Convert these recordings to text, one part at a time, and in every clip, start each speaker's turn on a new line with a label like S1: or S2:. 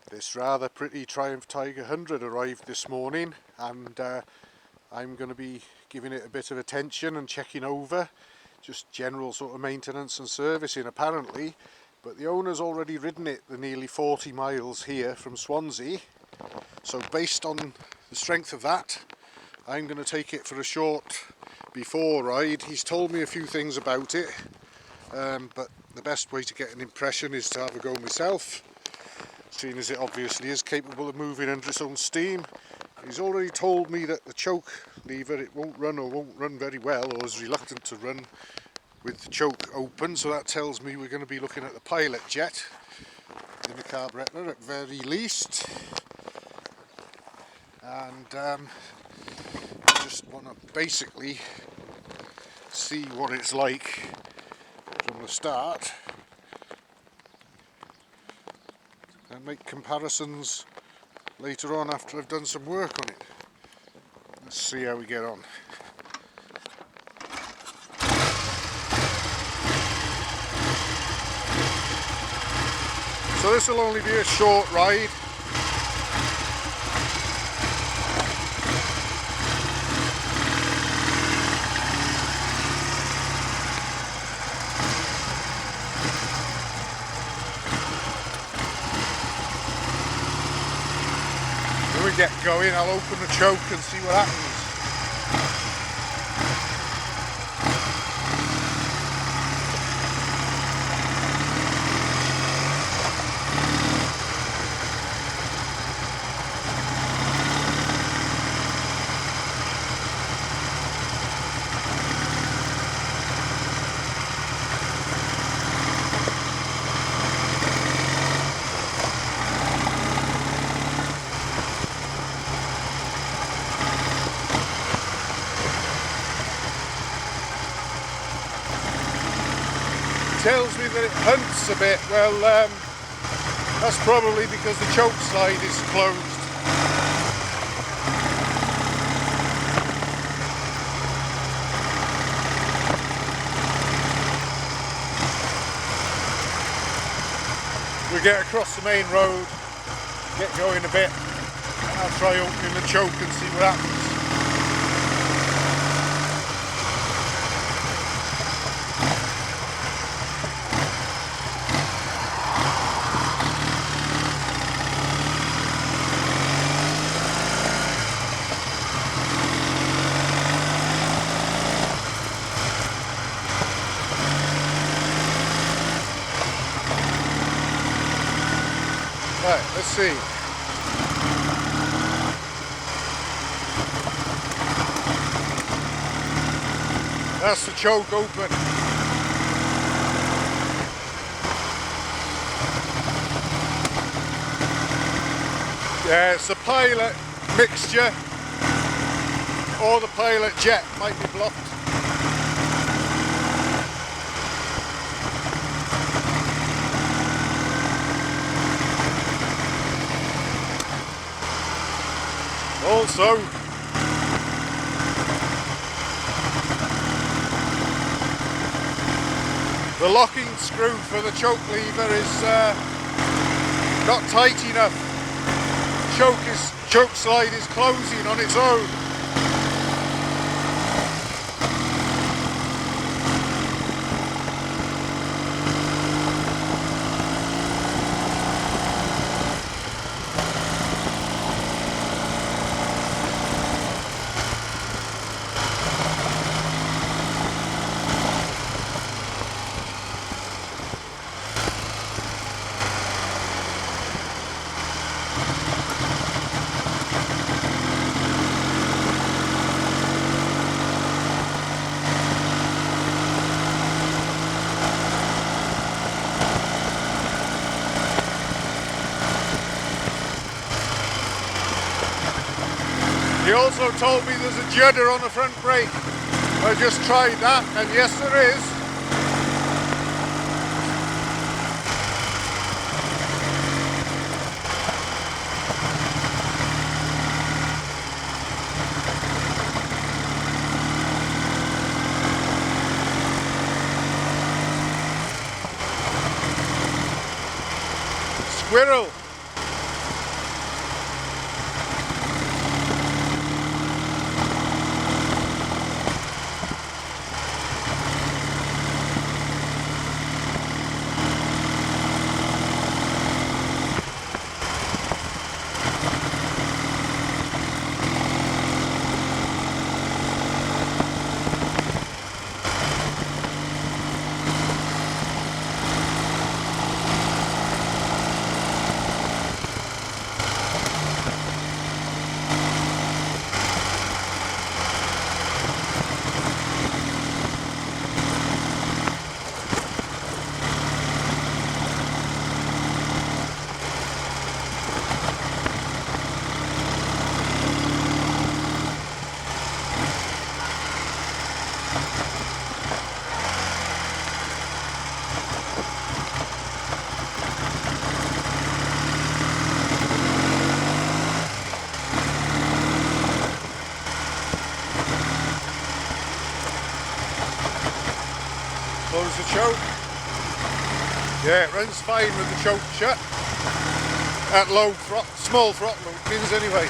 S1: This rather pretty Triumph Tiger 100 arrived this morning, and I'm going to be giving it a bit of attention and checking over, just general sort of maintenance and servicing apparently. But the owner's already ridden it the nearly 40 miles here from Swansea, so based on the strength of that, I'm going to take it for a short before ride. He's told me a few things about it, but the best way to get an impression is to have a go myself, seeing as it obviously is capable of moving under its own steam. He's already told me that the choke lever, it won't run very well, or is reluctant to run with the choke open, so that tells me we're going to be looking at the pilot jet in the carburettor at very least. And I just want to basically see what it's like from the start and make comparisons later on after I've done some work on it. Let's see how we get on. So this will only be a short ride. When we get going, I'll open the choke and see what happens. Tells me that it hunts a bit. Well, that's probably because the choke slide is closed. We get across the main road, get going a bit, and I'll try opening the choke and see what happens. Right, let's see. That's the choke open. Yeah, it's the pilot mixture or the pilot jet might be blocked. Also, the locking screw for the choke lever is not tight enough. Choke slide is closing on its own. He also told me there's a judder on the front brake. I just tried that, and yes there is. Squirrel. the choke. Yeah, it runs fine with the choke shut. At low small throttle openings anyway.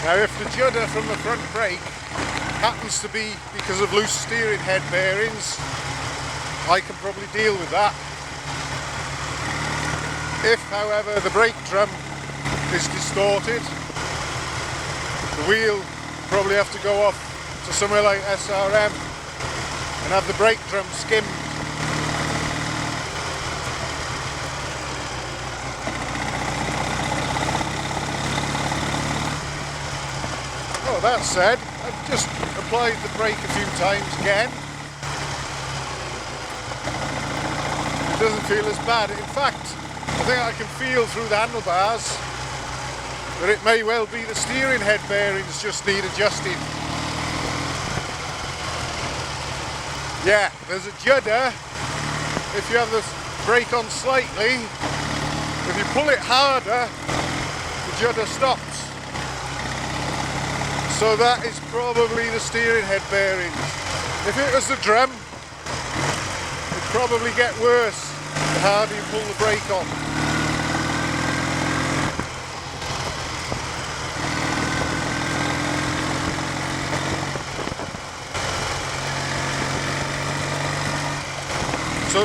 S1: Now if the judder from the front brake happens to be because of loose steering head bearings, I can probably deal with that. If however the brake drum is distorted, the wheel probably have to go off to somewhere like SRM and have the brake drum skimmed. Oh, that said, I've just applied the brake a few times again. It doesn't feel as bad. In fact, I think I can feel through the handlebars that it may well be the steering head bearings just need adjusting. Yeah, there's a judder. If you have the brake on slightly, if you pull it harder, the judder stops. So that is probably the steering head bearings. If it was the drum, it'd probably get worse the harder you pull the brake on.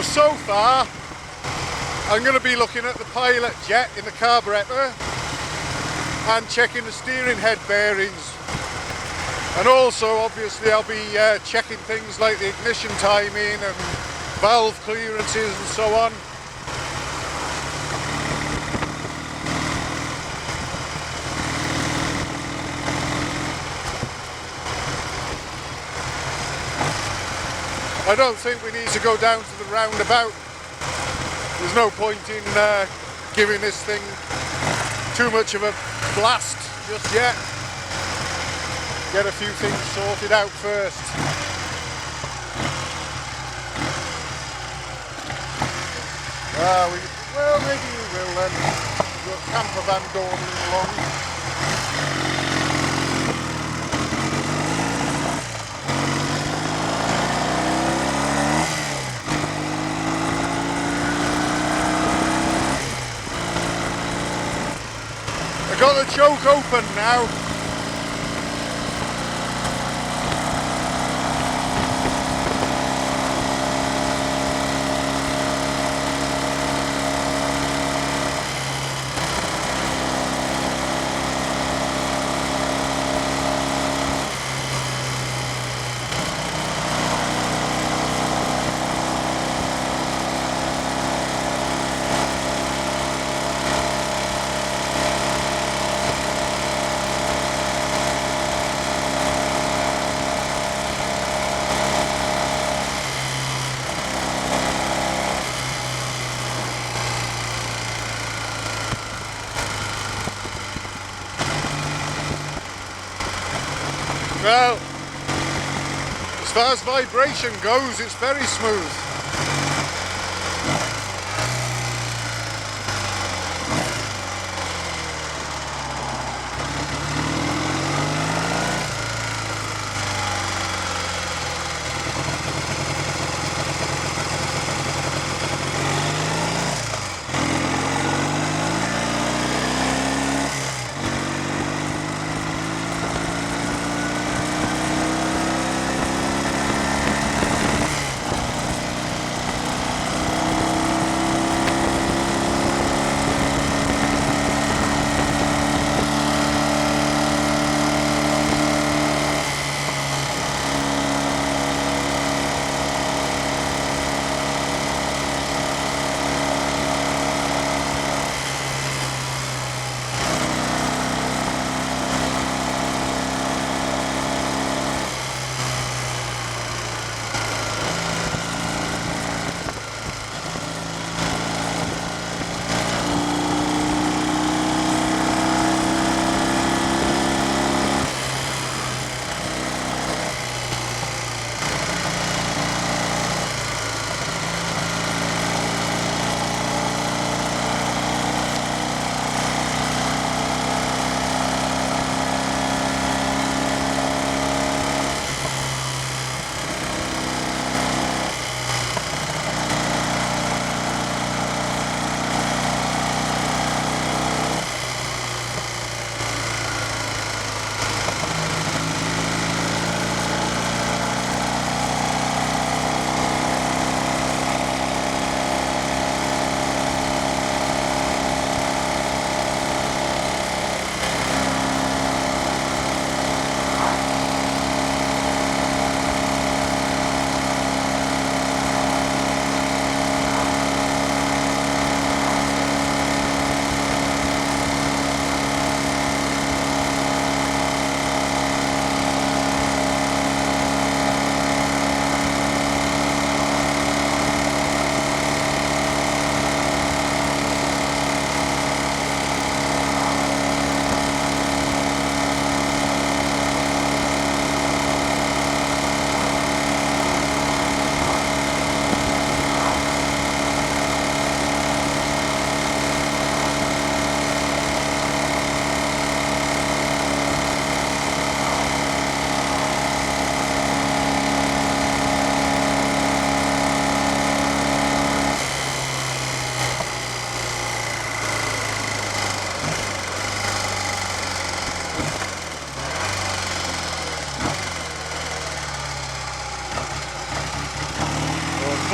S1: So far, I'm going to be looking at the pilot jet in the carburettor and checking the steering head bearings. And also, obviously, I'll be checking things like the ignition timing and valve clearances and so on. I don't think we need to go down to the roundabout. There's no point in giving this thing too much of a blast just yet. Get a few things sorted out first. Well, maybe we will then. We've got camper van dawdling along. I got the choke open now. Well, as far as vibration goes, it's very smooth.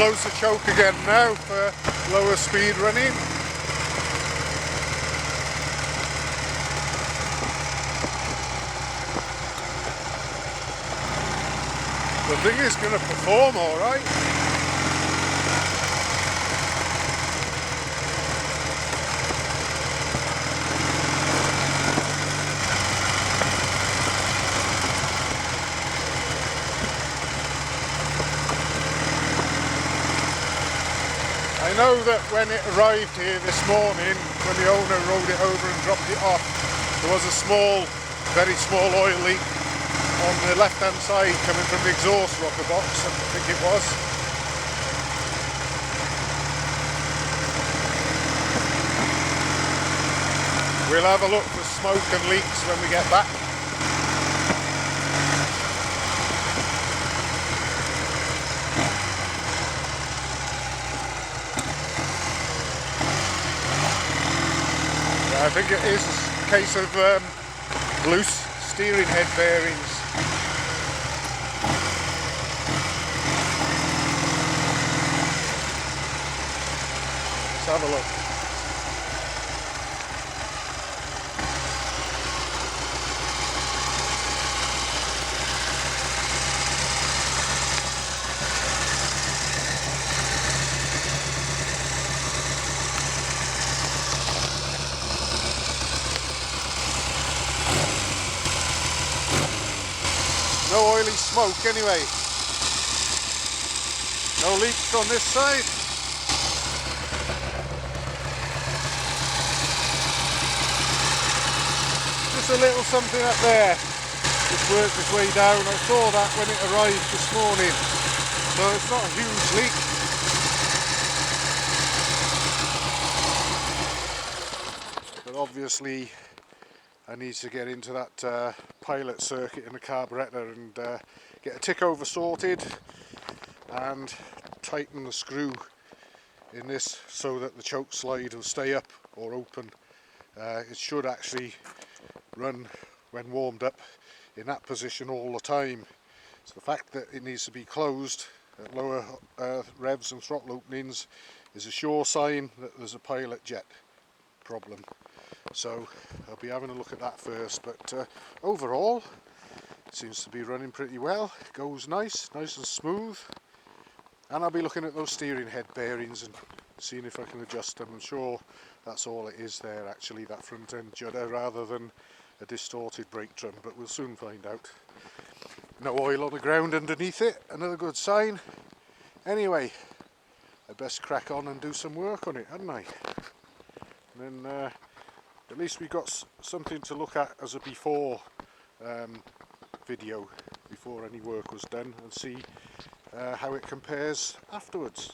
S1: close the choke again now for lower speed running. The thing is going to perform alright. I know that when it arrived here this morning, when the owner rode it over and dropped it off, there was a small, very small oil leak on the left hand side coming from the exhaust rocker box, I think it was. We'll have a look for smoke and leaks when we get back. I think it is a case of loose steering head bearings. Let's have a look. No oily smoke anyway. No leaks on this side. Just a little something up there. Just worked its way down. I saw that when it arrived this morning. So it's not a huge leak. But obviously I need to get into that pilot circuit in the carburettor and get a tick over sorted and tighten the screw in this so that the choke slide will stay up or open. It should actually run when warmed up in that position all the time. So the fact that it needs to be closed at lower revs and throttle openings is a sure sign that there's a pilot jet problem. So I'll be having a look at that first, but overall it seems to be running pretty well. It goes nice and smooth, and I'll be looking at those steering head bearings and seeing if I can adjust them. I'm sure that's all it is there actually, that front end judder, rather than a distorted brake drum, but we'll soon find out. No oil on the ground underneath it, another good sign. Anyway, I best crack on and do some work on it, hadn't I? And then at least we got something to look at as a before video, before any work was done, and see how it compares afterwards.